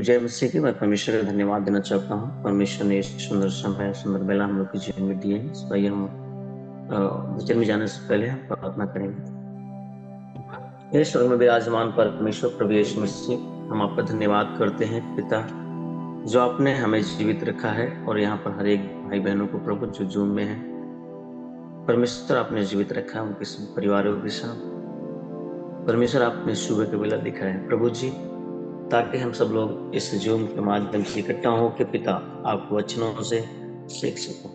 जय मसीह की। मैं परमेश्वर का धन्यवाद देना चाहता हूँ। परमेश्वर ने इस सुंदर समय सुंदर बेला हम लोग के जीवन में दिए हैं। इस भाई हम वचन में जाने से पहले हम प्रार्थना करेंगे। हे स्वर्ग में विराजमान परमेश्वर प्रभु यीशु मसीह, हम आपका धन्यवाद करते हैं पिता, जो आपने हमें जीवित रखा है और यहाँ पर हर एक भाई बहनों को प्रभु जो जूम में है परमेश्वर आपने जीवित रखा है, उनके सब परिवारों के साथ परमेश्वर आपने सुबह के बेला दिखाया है प्रभु जी, ताकि हम सब लोग इस जूम के माध्यम से इकट्ठा हो के पिता आपको वचनों से सीख सको।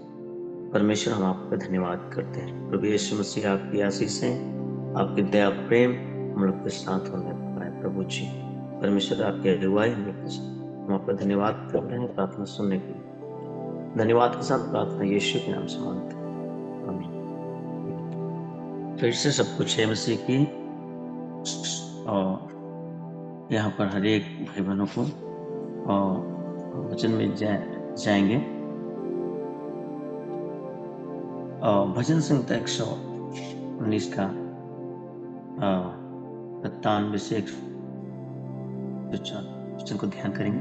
परमेश्वर हम आपका धन्यवाद करते हैं। प्रभु यीशु मसीह आपकी आशीषें, आपकी दया प्रेम हम लोग के साथ होने पाए प्रभु जी। परमेश्वर आपकी अगुवाई हम आपका धन्यवाद कर रहे हैं प्रार्थना सुनने के लिए। धन्यवाद के साथ प्रार्थना यीशु के नाम से मांगते हैं, आमीन। फिर से सब कुछ है मसीह की और यहाँ पर हर एक भाई बहनों को वचन में जाएंगे। भजन संहिता 119 का 97 से 104 वचन को ध्यान करेंगे।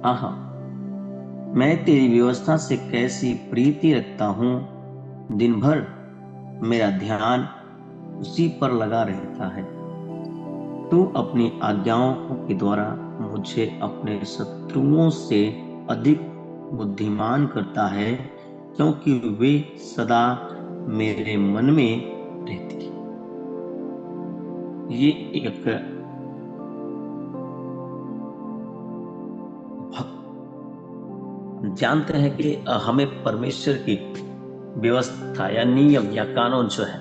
हाँ, मैं तेरी व्यवस्था से कैसी प्रीति रखता हूँ, दिन भर मेरा ध्यान उसी पर लगा रहता है। तू अपनी आज्ञाओं के द्वारा मुझे अपने शत्रुओं से अधिक बुद्धिमान करता है, क्योंकि वे सदा मेरे मन में रहती है। ये एक जानते हैं कि हमें परमेश्वर की व्यवस्था या नियम या कानून जो है,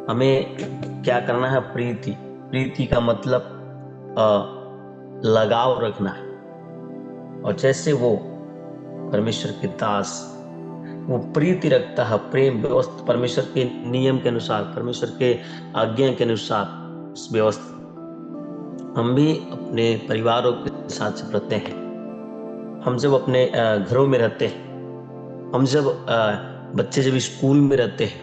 हमें क्या करना है। प्रीति का मतलब लगाव रखना है। और जैसे वो परमेश्वर के दास वो प्रीति रखता है, प्रेम व्यवस्था परमेश्वर के नियम के अनुसार, परमेश्वर के आज्ञा के अनुसार उस व्यवस्था, हम भी अपने परिवारों के साथ जब रहते हैं, हम जब अपने घरों में रहते हैं, हम जब बच्चे जब स्कूल में रहते हैं,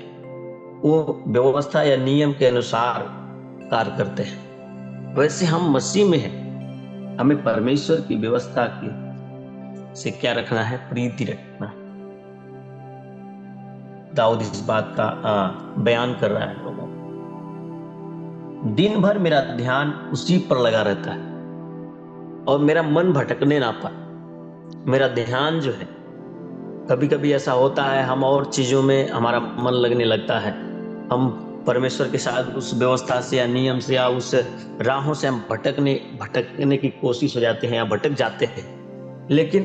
वो व्यवस्था या नियम के अनुसार कार्य करते हैं। वैसे हम मसीह में हैं, हमें परमेश्वर की व्यवस्था की से क्या रखना है, प्रीति रखना है। दाऊद इस बात का बयान कर रहा है लोगों को। दिन भर मेरा ध्यान उसी पर लगा रहता है और मेरा मन भटकने ना पाए। मेरा ध्यान जो है, कभी कभी ऐसा होता है हम और चीजों में हमारा मन लगने लगता है, हम परमेश्वर के साथ उस व्यवस्था से या नियम से या उस राहों से हम भटकने की कोशिश हो जाते हैं या भटक जाते हैं। लेकिन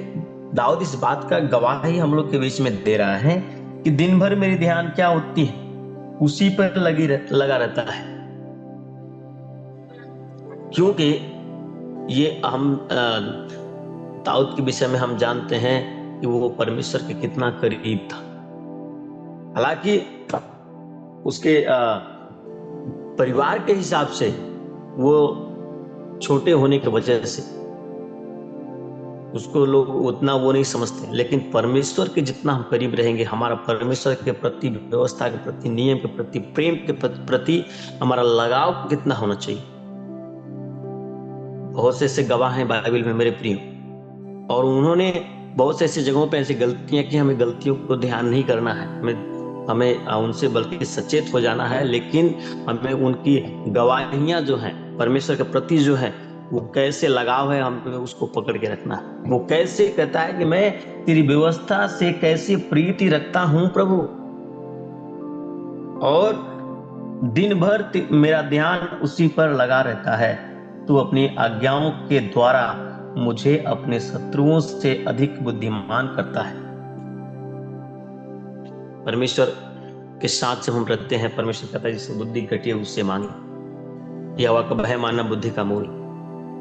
दाऊद इस बात का गवाही हम लोग के बीच में दे रहा है कि दिन भर मेरी ध्यान क्या होती है, उसी पर लगा रहता है। क्योंकि ये हम दाऊद के विषय में हम जानते हैं कि वो परमेश्वर के कितना करीब था। हालांकि उसके परिवार के हिसाब से वो छोटे होने की वजह से उसको लोग उतना वो नहीं समझते, लेकिन परमेश्वर के जितना हम करीब रहेंगे, हमारा परमेश्वर के प्रति, व्यवस्था के प्रति, नियम के प्रति, प्रेम के प्रति हमारा लगाव कितना होना चाहिए। बहुत से ऐसे गवाह हैं बाइबल में मेरे प्रिय, और उन्होंने बहुत से ऐसी जगहों पे ऐसी गलतियां की, हमें गलतियों को ध्यान नहीं करना है, हमें उनसे बल्कि सचेत हो जाना है। लेकिन हमें उनकी गवाहियां जो हैं परमेश्वर के प्रति जो है, वो कैसे लगाव है, हमें उसको पकड़ के रखना है। वो कैसे कहता है कि मैं तेरी व्यवस्था से कैसी प्रीति रखता हूं प्रभु, और दिन भर मेरा ध्यान उसी पर लगा रहता है। तू अपनी आज्ञाओं के द्वारा मुझे अपने शत्रुओं से अधिक बुद्धिमान करता है। परमेश्वर के साथ जब हम रहते हैं, परमेश्वर कहता है जिससे बुद्धि घटी है उससे मांगे। यहोवा का भय मानना बुद्धि का मूल।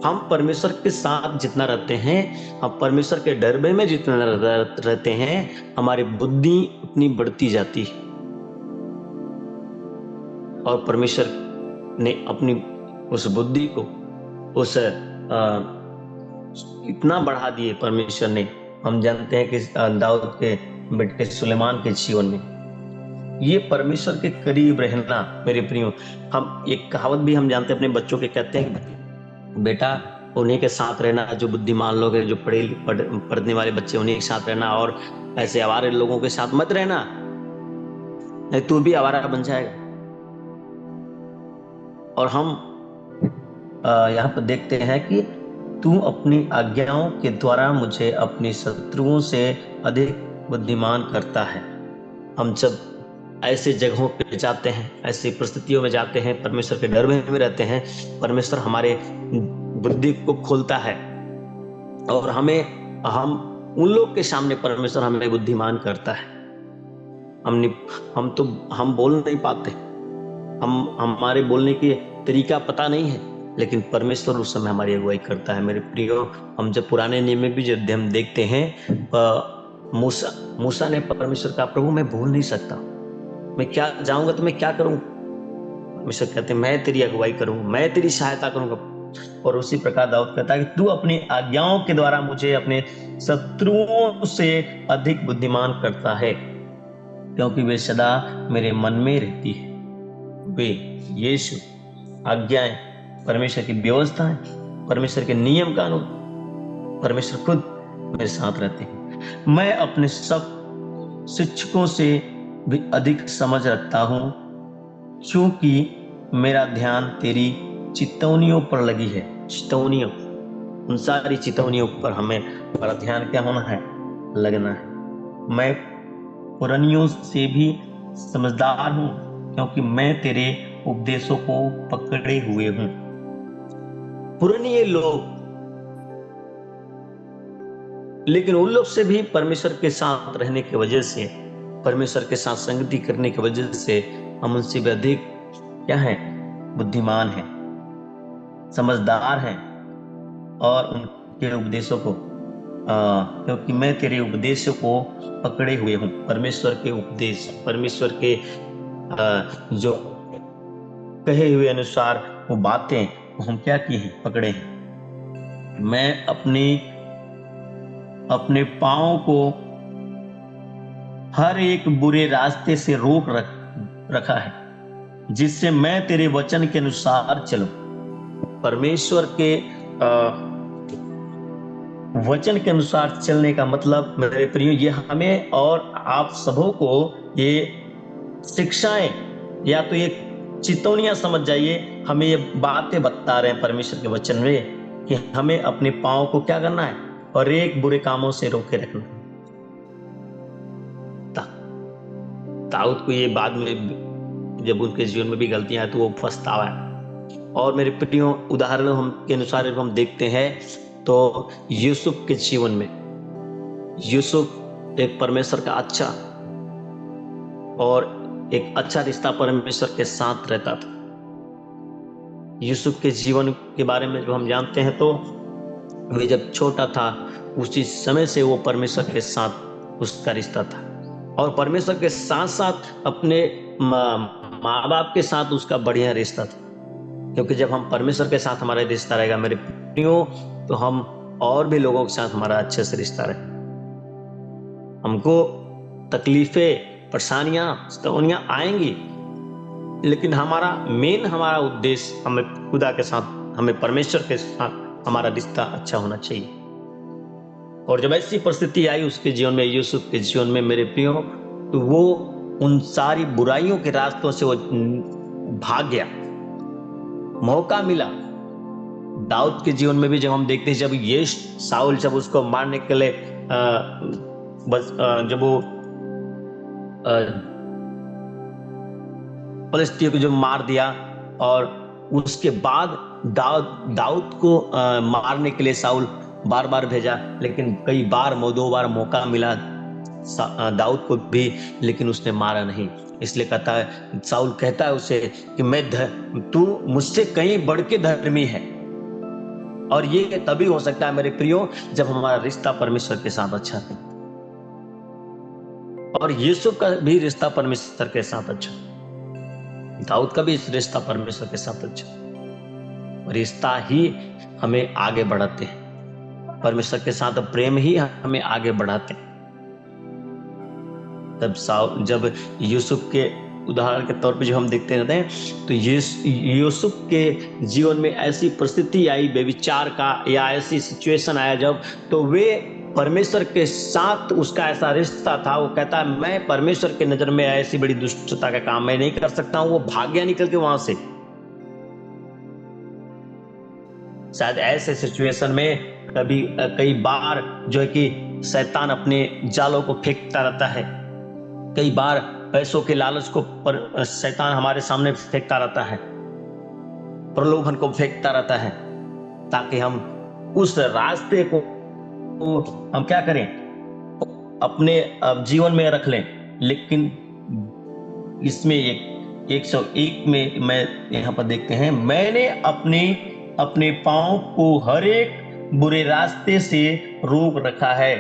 हम परमेश्वर के साथ जितना रहते हैं, हम परमेश्वर के डर में जितना रहते हैं, हमारी बुद्धि उतनी बढ़ती जाती है। और परमेश्वर ने अपनी उस बुद्धि को उस इतना बढ़ा दिए परमेश्वर ने। हम जानते हैं कि दाऊद के बेटे सुलेमान के जीवन में ये परमेश्वर के करीब रहना, मेरे प्रियो, हम एक कहावत भी हम जानते हैं अपने बच्चों के, कहते हैं बेटा उन्हीं के साथ रहना, जो बुद्धिमान लोग हैं, जो पढ़ने वाले बच्चे, उन्हीं के साथ रहना, और ऐसे आवारे लोगों के साथ मत रहना, नहीं तू भी आवारा बन जाएगा। और हम यहाँ पर देखते हैं कि तू अपनी आज्ञाओं के द्वारा मुझे अपने शत्रुओं से अधिक बुद्धिमान करता है। हम जब ऐसे जगहों पे जाते हैं, ऐसी परिस्थितियों में जाते हैं, परमेश्वर के डर में रहते हैं, परमेश्वर हमारे बुद्धि को खोलता है और हम उन लोग के सामने परमेश्वर हमें बुद्धिमान करता है। हम बोल नहीं पाते, हमारे बोलने की तरीका पता नहीं है, लेकिन परमेश्वर उस समय हमारी अगुवाई करता है। मेरे प्रियो, हम जब पुराने नियम में भी जब हम देखते हैं, मूसा ने परमेश्वर कहा, प्रभु मैं बोल नहीं सकता, मैं क्या जाऊंगा तो मैं क्या करूं? परमेश्वर कहते हैं मैं तेरी अगुवाई करूंगा, मैं तेरी सहायता करूंगा। और उसी प्रकार दाऊद कहता है कि तू अपनी आज्ञाओं के द्वारा मुझे अपने शत्रुओं से अधिक बुद्धिमान करता है, क्योंकि वे सदा मेरे मन में रहती है। वे यीशु आज्ञाएं, परमेश्वर की व्यवस्थाएं, परमेश्वर के नियम कानून, परमेश्वर खुद मेरे साथ रहते हैं। मैं अपने सब शिक्षकों से भी अधिक समझ रखता हूं, क्योंकि मेरा ध्यान तेरी चितौनियों पर लगी है। चितौनियों, उन सारी चितौनियों पर हमारा ध्यान क्या होना है? लगना है। मैं पुरानियों से भी समझदार हूं, क्योंकि मैं तेरे उपदेशों को पकड़े हुए हूं। पुराने लोग, लेकिन उन लोग से भी परमेश्वर के साथ रहने की वजह से, परमेश्वर के साथ संगति करने की वजह से हम उनसे भी अधिक क्या है? बुद्धिमान हैं, समझदार हैं, और उनके उपदेशों को क्योंकि मैं तेरे उपदेशों को पकड़े हुए हूं। परमेश्वर के उपदेश, परमेश्वर के जो कहे हुए अनुसार वो बातें, वो हम क्या किए हैं? पकड़े हैं। मैं अपने पांव को हर एक बुरे रास्ते से रोक रखा है, जिससे मैं तेरे वचन के अनुसार चलूं। परमेश्वर के वचन के अनुसार चलने का मतलब मेरे प्रियो, ये हमें और आप सबों को ये शिक्षाएं या तो ये चितौनियां समझ जाइए, हमें ये बातें बता रहे हैं परमेश्वर के वचन में कि हमें अपने पांव को क्या करना है और एक बुरे कामों से रोके रखना है। दाऊद को ये बाद में जब उनके जीवन में भी गलतियां तो वो पछतावा है। और मेरे प्रियो, उदाहरण के अनुसार हम देखते हैं तो यूसुफ के जीवन में, यूसुफ एक परमेश्वर का अच्छा और एक अच्छा रिश्ता परमेश्वर के साथ रहता था। यूसुफ के जीवन के बारे में जो हम जानते हैं, तो वे जब छोटा था उसी समय से वो परमेश्वर के साथ उसका रिश्ता था, और परमेश्वर के साथ साथ अपने माँ बाप के साथ उसका बढ़िया रिश्ता था। क्योंकि जब हम परमेश्वर के साथ हमारा रिश्ता रहेगा मेरे प्रियो, तो हम और भी लोगों के साथ हमारा अच्छे से रिश्ता रहे। हमको तकलीफें, परेशानियां, स्तौनियां आएंगी, लेकिन हमारा उद्देश्य हमें खुदा के साथ, हमें परमेश्वर के साथ हमारा रिश्ता अच्छा होना चाहिए। और जब ऐसी परिस्थिति आई उसके जीवन में, यूसुफ के जीवन में मेरे प्रियो, तो वो उन सारी बुराइयों के रास्तों से वो भाग गया। मौका मिला। दाऊद के जीवन में भी जब हम देखते हैं, जब ये साउल जब उसको मारने के लिए जब वो फिलिस्तीय को जो मार दिया, और उसके बाद दाऊद को मारने के लिए साउल बार बार भेजा, लेकिन कई बार 2 बार मौका मिला दाऊद को भी, लेकिन उसने मारा नहीं। इसलिए कहता है, साउल कहता है उसे कि तू मुझसे कहीं बढ़ के धर्मी है। और ये तभी हो सकता है मेरे प्रियो, जब हमारा रिश्ता परमेश्वर के साथ अच्छा है। और यूसुफ का भी रिश्ता परमेश्वर के साथ अच्छा, दाऊद का भी रिश्ता परमेश्वर के साथ अच्छा। रिश्ता ही हमें आगे बढ़ाते हैं, परमेश्वर के साथ प्रेम ही हमें आगे बढ़ाते हैं। जब यूसुफ के उदाहरण के तौर पे जो हम देखते रहते हैं, तो यूसुफ के जीवन में ऐसी परिस्थिति आई व्यभिचार का, या ऐसी सिचुएशन आया जब, तो वे परमेश्वर के साथ उसका ऐसा रिश्ता था, वो कहता है मैं परमेश्वर के नजर में ऐसी बड़ी दुष्टता का काम मैं नहीं कर सकता हूं, वो भाग गया निकल के वहां से। शायद ऐसे सिचुएशन में कई बार जो है कि शैतान अपने जालों को फेंकता रहता है, कई बार पैसों के लालच को शैतान हमारे सामने फेंकता रहता है, प्रलोभन को फेंकता रहता है, ताकि हम उस रास्ते को हम क्या करें, अपने जीवन में रख लें। लेकिन इसमें 101 में मैं यहाँ पर देखते हैं, मैंने अपने पांव को हर एक बुरे रास्ते से रोक रखा है।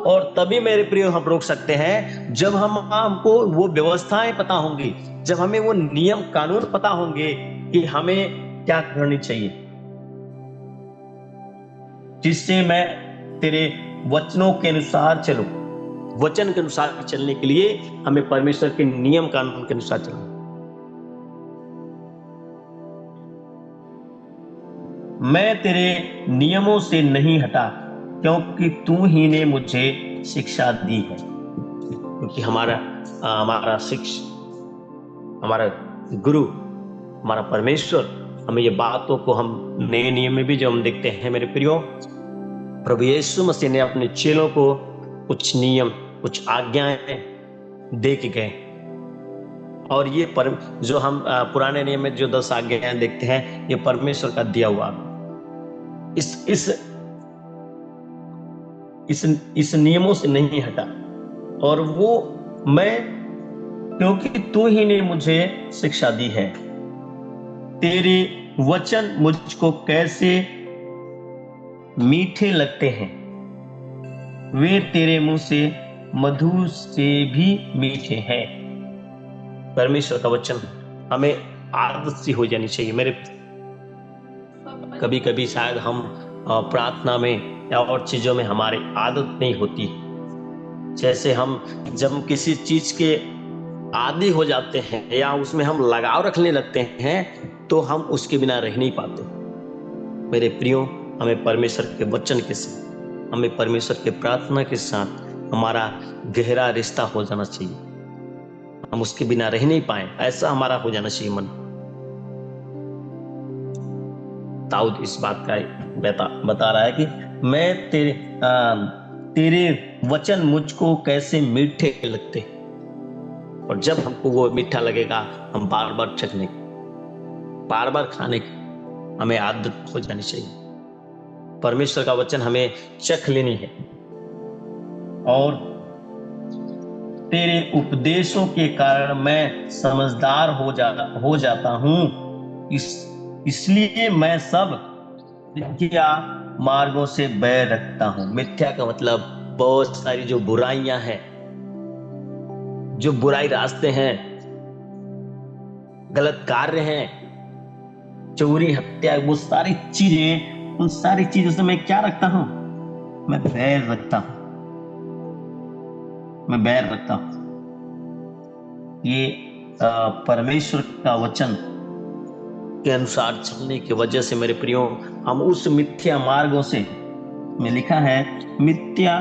और तभी मेरे प्रिय हम रोक सकते हैं जब हमको वो व्यवस्थाएं पता होंगी, जब हमें वो नियम कानून पता होंगे कि हमें क्या करनी चाहिए, जिससे मैं तेरे वचनों के अनुसार चलूं। वचन के अनुसार चलने के लिए हमें परमेश्वर के नियम कानून के अनुसार चलना। मैं तेरे नियमों से नहीं हटा, क्योंकि तू ही ने मुझे शिक्षा दी है। क्योंकि हमारा हमारा गुरु, हमारा परमेश्वर हमें ये बातों को, हम नए नियम में भी जो हम देखते हैं मेरे प्रियो, प्रभु यीशु मसीह ने अपने चेलों को कुछ नियम, कुछ आज्ञाएं दे के गए। और ये जो हम पुराने नियम में जो 10 आज्ञाएं देखते हैं, ये परमेश्वर का दिया हुआ इस नियमों से नहीं हटा। और वो मैं, क्योंकि तू ही ने मुझे शिक्षा दी है। तेरे वचन मुझको कैसे मीठे लगते हैं, वे तेरे मुंह से मधु से भी मीठे हैं। परमेश्वर का वचन हमें आदत सी हो जानी चाहिए मेरे। कभी कभी शायद हम प्रार्थना में या और चीजों में हमारी आदत नहीं होती। जैसे हम जब किसी चीज के आदी हो जाते हैं या उसमें हम लगाव रखने लगते हैं, तो हम उसके बिना रह नहीं पाते। मेरे प्रियो, हमें परमेश्वर के वचन के साथ, हमें परमेश्वर के प्रार्थना के साथ हमारा गहरा रिश्ता हो जाना चाहिए। हम उसके बिना रह नहीं पाए, ऐसा हमारा हो जाना चाहिए मन। दाऊद इस बात का बता रहा है कि मैं तेरे वचन मुझको कैसे मीठे लगते, और जब हमको वो मीठा लगेगा, हम बार बार चखने की, बार बार खाने की हमें आदत हो जानी चाहिए। परमेश्वर का वचन हमें चख लेनी है। और तेरे उपदेशों के कारण मैं समझदार हो जाता हूं, इसलिए मैं सब मिथ्या मार्गों से बैर रखता हूं। मिथ्या का मतलब बहुत सारी जो बुराइयां हैं, जो बुराई रास्ते हैं, गलत कार्य हैं, चोरी, हत्या, वो सारी चीजें, उन सारी चीजों से मैं क्या रखता हूं? मैं बैर रखता हूं, मैं बैर रखता हूं। ये परमेश्वर का वचन के अनुसार चलने की वजह से मेरे प्रियो, हम उस मिथ्या मार्गों से, में लिखा है मिथ्या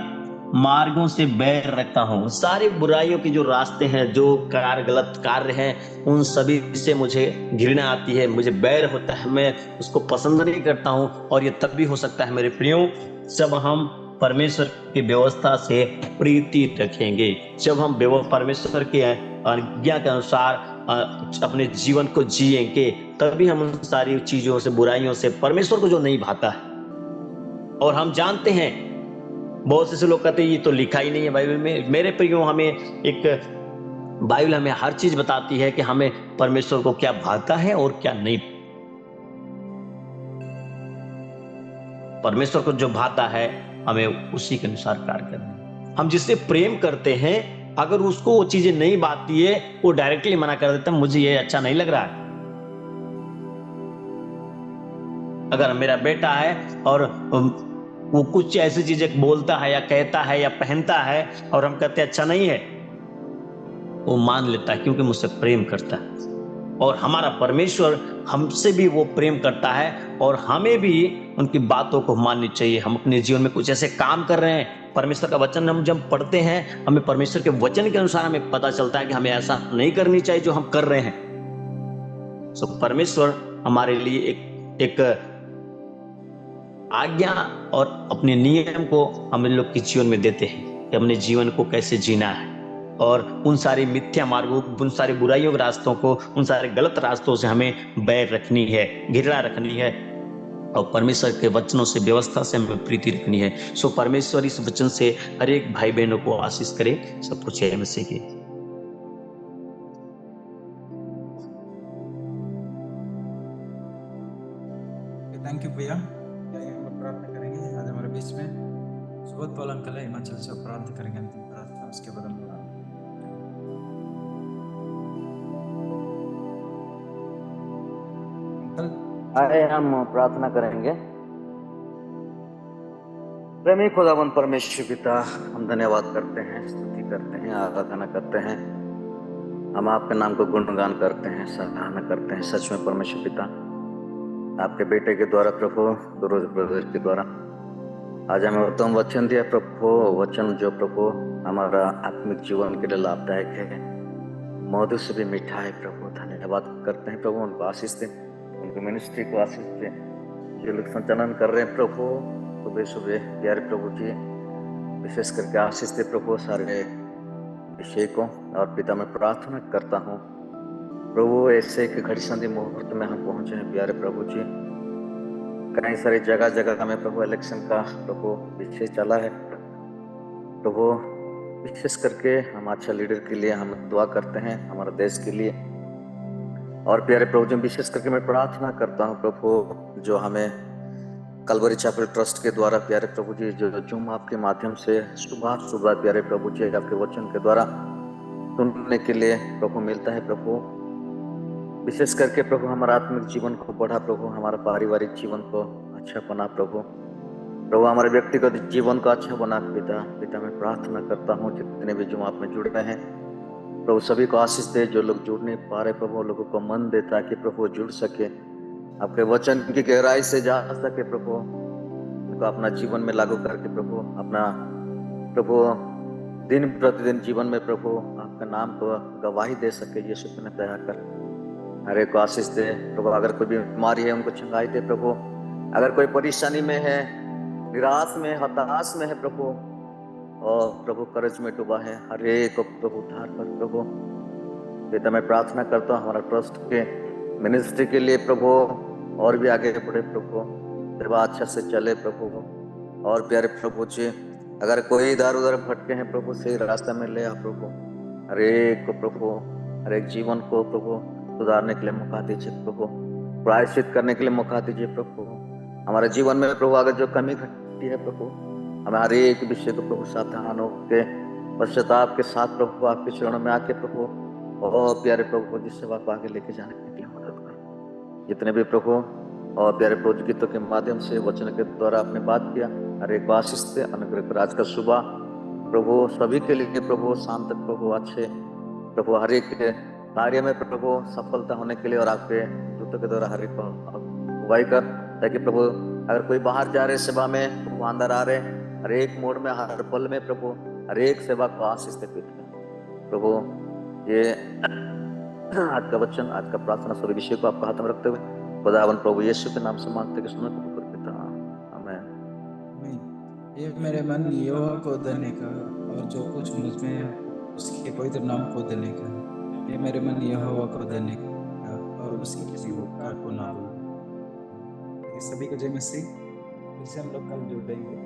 मार्गों से बैर रखता हूं। सारी बुराइयों के जो रास्ते हैं, जो गलत कार्य हैं, उन सभी से मुझे घृणा आती है, मुझे बैर होता है, मैं उसको पसंद नहीं करता हूं। और ये तब भी हो सकता है मेरे प्रियो, जब हम परमेश्वर की व्यवस्था से प्रीति रखेंगे, जब हम परमेश्वर के आज्ञा के अनुसार अपने जीवन को जिएंगे, तभी हम उन सारी चीजों से, बुराइयों से, परमेश्वर को जो नहीं भाता है। और हम जानते हैं, बहुत से लोग कहते हैं ये तो लिखा ही नहीं है बाइबल में। मेरे प्रियो, हमें एक बाइबल हमें हर चीज बताती है कि हमें परमेश्वर को क्या भाता है और क्या नहीं। परमेश्वर को जो भाता है, हमें उसी के अनुसार कार्य करना है। हम जिससे प्रेम करते हैं, अगर उसको वो चीजें नहीं भाती है, वो डायरेक्टली मना कर देता है, मुझे ये अच्छा नहीं लग रहा है। अगर मेरा बेटा है और वो कुछ ऐसी चीजें बोलता है या कहता है या पहनता है और हम कहते हैं अच्छा नहीं है, वो मान लेता है, क्योंकि मुझसे प्रेम करता है। और हमारा परमेश्वर हमसे भी वो प्रेम करता है, और हमें भी उनकी बातों को माननी चाहिए। हम अपने जीवन में कुछ ऐसे काम कर रहे हैं, परमेश्वर का वचन हम जब पढ़ते हैं, हमें परमेश्वर के वचन के अनुसार हमें पता चलता है कि हमें ऐसा नहीं करनी चाहिए जो हम कर रहे हैं। सो परमेश्वर हमारे लिए एक आज्ञा और अपने नियम को हम लोग के जीवन में देते हैं कि अपने जीवन को कैसे जीना है, और उन सारी मिथ्या मार्गों, उन सारी बुराइयों के रास्तों को, उन सारे गलत रास्तों से हमें बैर रखनी है, घृणा रखनी है, और परमेश्वर के वचनों से, व्यवस्था से हमें प्रीति रखनी है। सो परमेश्वर इस वचन से हर एक भाई बहनों को आशीष करे। सब कुछ है मसीह की। थैंक यू भैया। हम लोग प्रार्थना करेंगे आज हमारे बीच में सुबोध पॉल अंकल है हिमाचल से, प्रार्थना करेंगे अंतिम प्रार्थना, उसके बाद हम लोग आए हम प्रार्थना करेंगे। प्रेमी खुदावन परमेश्वर पिता, हम धन्यवाद करते हैं, स्तुति करते हैं, आराधना करते हैं, हम आपके नाम को गुणगान करते हैं, सराहना करते हैं। सच में परमेश्वर पिता, आपके बेटे के द्वारा प्रभु, रोज ब्रदर के द्वारा आज हमें उत्तम वचन दिया प्रभु, वचन जो प्रभु हमारा आत्मिक जीवन के लिए लाभदायक है, मधु से भी मीठा है प्रभु। धन्यवाद करते हैं प्रभु, उनको आशीष दें, उनकी मिनिस्ट्री को आशीष दें, जो लोग संचालन कर रहे हैं प्रभु सुबह सुबह। प्यारे प्रभु जी, विशेष करके आशीष दे प्रभु सारे विषय को। और पिता मैं प्रार्थना करता हूँ प्रभु, ऐसे एक घड़ी संधि मुहूर्त में हम पहुंचे हैं प्यारे प्रभु जी। कई सारी जगह जगह में प्रभु इलेक्शन का प्रभु विषय चला है प्रभु। विशेष करके हम अच्छा लीडर के लिए हम दुआ करते हैं, हमारे देश के लिए। और प्यारे प्रभु जी, विशेष करके मैं प्रार्थना करता हूँ प्रभु, जो हमें कलवरी चैपल ट्रस्ट के द्वारा प्यारे प्रभु जी, जो जूम आपके माध्यम से सुबह सुबह प्यारे प्रभु जी आपके वचन के द्वारा सुनने के लिए प्रभु मिलता है प्रभु। विशेष करके प्रभु हमारा आत्मिक जीवन को बढ़ा प्रभु, हमारा पारिवारिक जीवन को अच्छा बना प्रभु, प्रभु हमारे व्यक्तिगत जीवन को अच्छा बना। पिता मैं प्रार्थना करता हूँ जितने भी जुमा आप में जुड़ रहे हैं प्रभु, सभी को आशीष दे। जो लोग जुड़ नहीं पा रहे प्रभु, लोगों को मन दे ताकि प्रभु जुड़ सके, आपके वचन की गहराई से जा सके प्रभु, उनको अपना जीवन में लागू करके प्रभु अपना प्रभु दिन प्रतिदिन जीवन में प्रभु आपका नाम को गवाही दे सके। यीशु ने दया कर हर एक को आशीष दे प्रभु। अगर कोई बीमारी है उनको चंगाई दे प्रभु, अगर कोई परेशानी में है, निराश में, हताश में है प्रभु, और प्रभु कर्ज में डूबा है, हर एक को प्रभु उद्धार कर प्रभु। पिता मैं प्रार्थना करता हूँ हमारा ट्रस्ट के मिनिस्ट्री के लिए प्रभु, और भी आगे बढ़े प्रभु, सेवा अच्छा से चले प्रभु। और प्यारे प्रभु जी, अगर कोई इधर उधर भटके हैं प्रभु, सही रास्ते में ले आ प्रभु। हर एक को प्रभु, हर एक जीवन को प्रभु सुधारने के लिए मौका दीजिए प्रभु, प्रायश्चित करने के लिए मौका दीजिए प्रभु। हमारे जीवन में प्रभु अगर जो कमी घटी है प्रभु, हमें हर एक विषय को प्रभु सावधान होकर पश्चाताप के साथ प्रभु आपके चरणों में आके प्रभु, और प्यारे प्रभु जिस सेवा को आगे लेके जाने के लिए मदद करो। जितने भी प्रभु और प्यारे प्रभु गीतों के माध्यम से वचन के द्वारा आपने बात किया, हर एक आशीष से अनुग्रह कर। आज का सुबह प्रभु सभी के लिए प्रभु शाम तक प्रभु अच्छे प्रभु हर एक कार्य में प्रभु सफलता होने के लिए, और आपके दूतों के द्वारा हर एक को अगुवाई कर, ताकि प्रभु अगर कोई बाहर जा रहे सेवा में, प्रभु अंदर आ रहे हर एक मोड़ में, हर पल में प्रभु हर एक सेवा को आशीष से प्रभु। ये आज का वचन, आज का प्रार्थना सभी विषय को आपका हाथ में रखते हुए खुदावन प्रभु यीशु के नाम से मांगते कि सुनो कबूल पिता, आमीन। ये मेरे मन यहोवा को देने का, और जो कुछ मुझ में उसके पवित्र नाम को देने का। ये मेरे मन यहोवा को देने का, और उसकी किसी उपकार को ना भूलना। सभी को जय मसीह। फिर से हम लोग कल जुड़ेंगे।